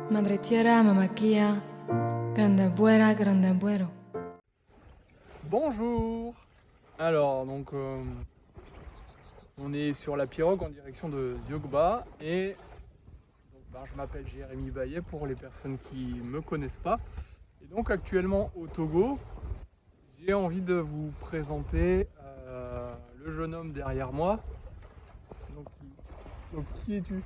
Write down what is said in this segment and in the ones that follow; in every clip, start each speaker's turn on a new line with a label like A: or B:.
A: Madre tierra, mamaquia, grande buera, grande buero.
B: Bonjour. Alors donc on est sur la pirogue en direction de Ziogba et donc, je m'appelle Jérémy Baillet pour les personnes qui ne me connaissent pas. Et donc actuellement au Togo, j'ai envie de vous présenter le jeune homme derrière moi. Donc qui es-tu?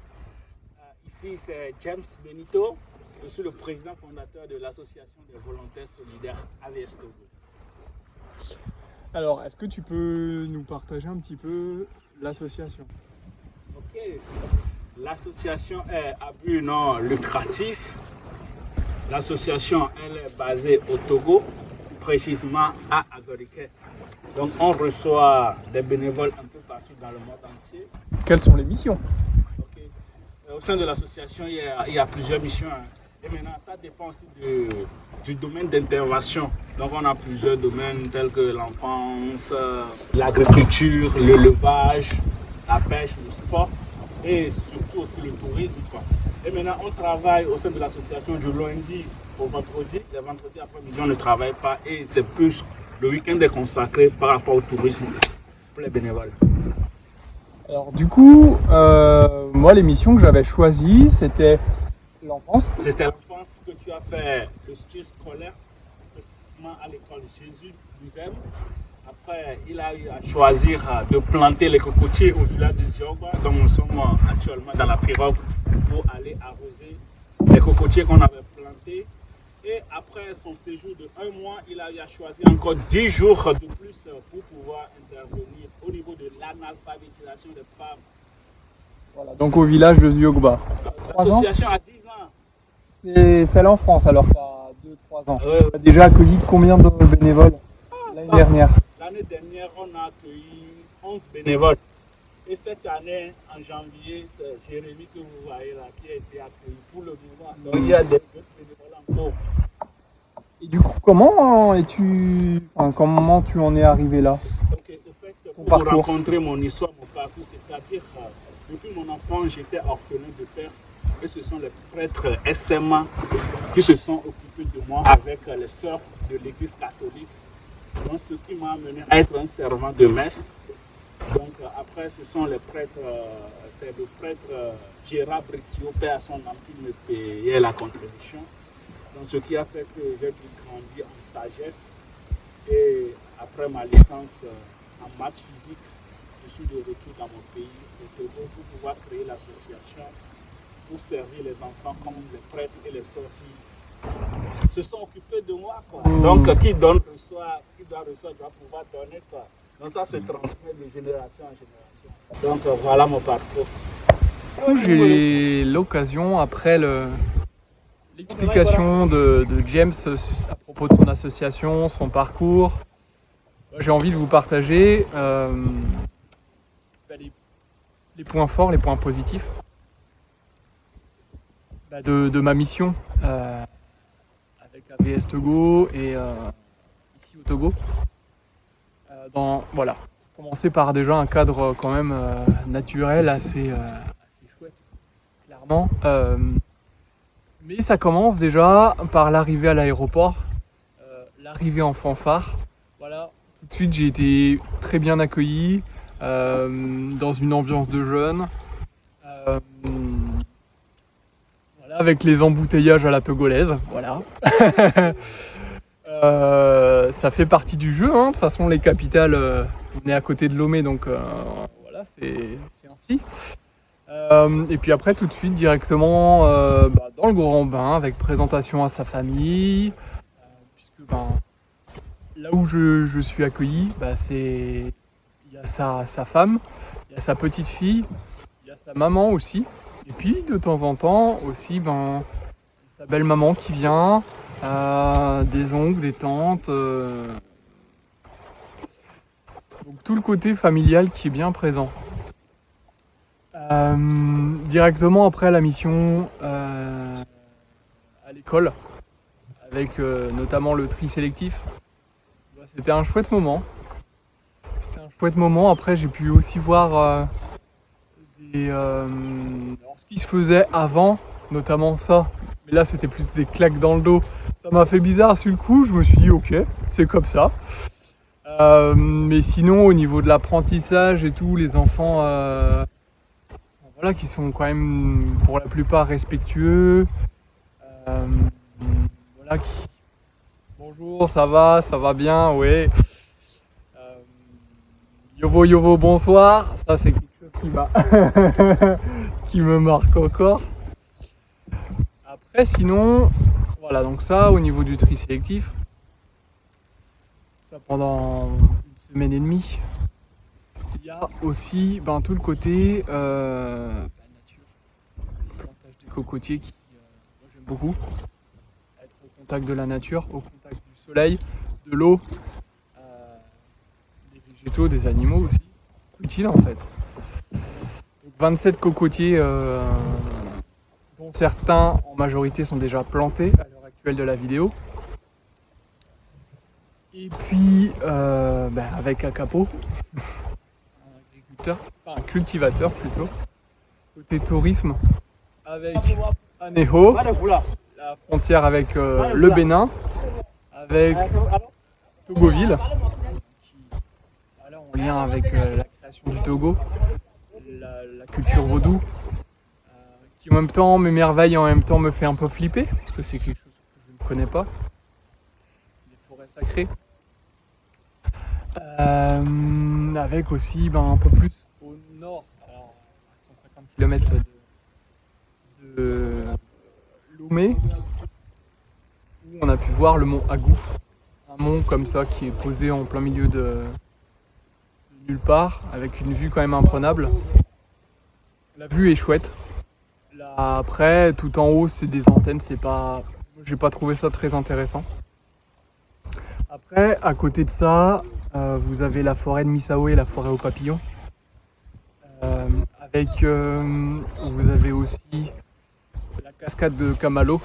C: Ici, c'est James Benito. Je suis le président fondateur de l'association des volontaires solidaires AVS Togo.
B: Alors, est-ce que tu peux nous partager un petit peu l'association?
C: Ok. L'association est à but non lucratif. L'association, elle est basée au Togo, précisément à Agorique. Donc, on reçoit des bénévoles un peu partout dans le monde entier.
B: Quelles sont les missions?
C: Au sein de l'association, il y a plusieurs missions. Et maintenant, ça dépend aussi du domaine d'intervention. Donc, on a plusieurs domaines tels que l'enfance, l'agriculture, l'élevage, la pêche, le sport et surtout aussi le tourisme, quoi. Et maintenant, on travaille au sein de l'association du lundi au vendredi. Les vendredis après-midi, on ne travaille pas et c'est plus le week-end est consacré par rapport au tourisme pour les bénévoles.
B: Alors du coup, moi les missions que j'avais choisies, c'était l'enfance.
C: C'était l'enfance que tu as fait le stage scolaire, précisément à l'école Jésus nous aime. Après, il a eu à choisir de planter les cocotiers au village de Ziogba. Donc nous sommes actuellement dans la pirogue pour aller arroser les cocotiers qu'on avait plantés. Et après son séjour de 1 mois, il a eu à choisir encore 10 jours de plus pour pouvoir intervenir au niveau de l'analphabétisation des femmes.
B: Voilà, donc au village de Ziogba.
C: L'association a 10 ans.
B: C'est celle en France alors qu'à 2-3 ans.
C: Ouais.
B: On a déjà accueilli combien de bénévoles l'année dernière?
C: L'année dernière, on a accueilli 11 bénévoles. Et cette année, en janvier, c'est Jérémy que vous voyez là qui a été accueilli pour le moment. Donc il y a des bénévoles encore.
B: Et du coup, comment tu en es arrivé là?
C: Ok, au fait, pour vous raconter mon histoire, mon parcours, c'est-à-dire depuis mon enfance, j'étais orphelin de père. Et ce sont les prêtres SMA qui se sont occupés de moi avec les sœurs de l'église catholique. Donc, ce qui m'a amené à être un servant de messe. Donc, après, ce sont les prêtres, c'est le prêtre Gérard Britio, père à son âme, qui me payait la contribution. Donc, ce qui a fait que j'ai dû grandir en sagesse. Et après ma licence en maths physique, je suis de retour dans mon pays, au Togo, pour pouvoir créer l'association pour servir les enfants comme les prêtres et les sorciers se sont occupés de moi, quoi. Donc qui donne reçoit, qui doit recevoir doit pouvoir donner, quoi. Donc ça se transmet de génération en génération. Donc voilà mon parcours.
B: J'ai l'occasion, après l'explication de James à propos de son association, son parcours, j'ai envie de vous partager les points forts, les points positifs de ma mission avec AVS Togo et ici au Togo. Voilà, commencer par déjà un cadre quand même naturel assez chouette, clairement. Mais ça commence déjà par l'arrivée à l'aéroport, l'arrivée en fanfare. Voilà, tout de suite j'ai été très bien accueilli dans une ambiance de jeunes. Avec les embouteillages à la togolaise, voilà. Ça fait partie du jeu, hein. De toute façon les capitales, on est à côté de Lomé, donc voilà, c'est ainsi. Et puis après tout de suite directement dans le grand bain avec présentation à sa famille, puisque là où je suis accueilli, il y a sa femme, il y a sa petite fille, il y a sa maman aussi. Et puis de temps en temps aussi sa belle maman qui vient, des oncles, des tantes, donc tout le côté familial qui est bien présent. Directement après la mission à l'école, avec notamment le tri sélectif, c'était un chouette moment. Après j'ai pu aussi voir ce qui se faisait avant, notamment ça, Mais là, c'était plus des claques dans le dos. Ça m'a fait bizarre sur le coup. Je me suis dit, ok, c'est comme ça. Mais sinon, au niveau de l'apprentissage et tout, les enfants, voilà, qui sont quand même pour la plupart respectueux. Voilà, bonjour, ça va bien, oui. Yovo, yovo, bonsoir. Ça, c'est quelque chose qui me marque encore. Après, sinon, voilà, donc ça, au niveau du tri sélectif, ça pendant une semaine et demie. Il y a aussi tout le côté nature, plantage des cocotiers qui, moi, j'aime beaucoup. Être au contact de la nature, au contact du soleil, de l'eau, des végétaux, des animaux aussi. C'est utile en fait. Donc 27 cocotiers, dont certains en majorité sont déjà plantés à l'heure actuelle de la vidéo. Et puis avec Akapo, un cultivateur plutôt, côté tourisme, avec Aneho, la frontière avec le Bénin, avec Togoville, qui voilà, en lien avec la création du Togo, la culture vaudou, qui en même temps m'émerveille et en même temps me fait un peu flipper, parce que c'est quelque chose que je ne connais pas, les forêts sacrées. Avec aussi un peu plus au nord, alors à 150 km de Lomé, où on a pu voir le mont Agou, un mont comme ça qui est posé en plein milieu de nulle part, avec une vue quand même imprenable. La vue est chouette. Là, après, tout en haut, c'est des antennes, j'ai pas trouvé ça très intéressant. Après, à côté de ça, vous avez la forêt de Misao et la forêt aux papillons. Vous avez aussi la cascade de Kamalo.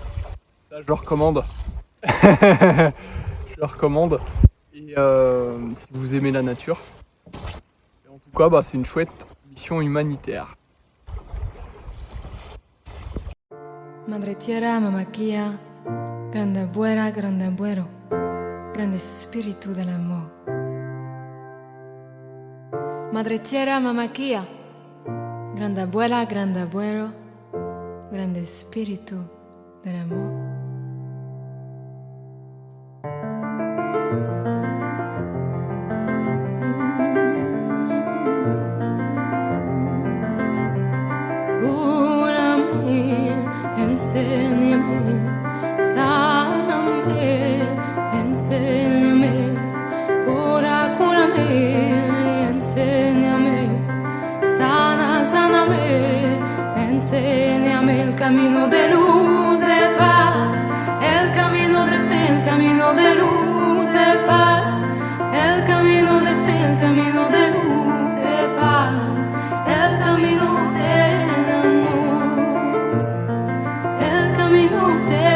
B: Ça, je le recommande. Je le recommande. Et si vous aimez la nature. Et en tout cas, c'est une chouette mission humanitaire.
A: Madre tierra, mamaquia, grande abuela, grande abuelo, grande espíritu del amor. Madre tierra, mamaquia, grande abuela, grande abuelo, grande espíritu del amor. Enséñame, sáname, enséñame, cúrame, enséñame, sáname, enséñame el camino de luz, de paz, el camino de fe, el camino de luz, de paz, el camino de fe, el camino de luz, de paz, el camino del amor. El camino de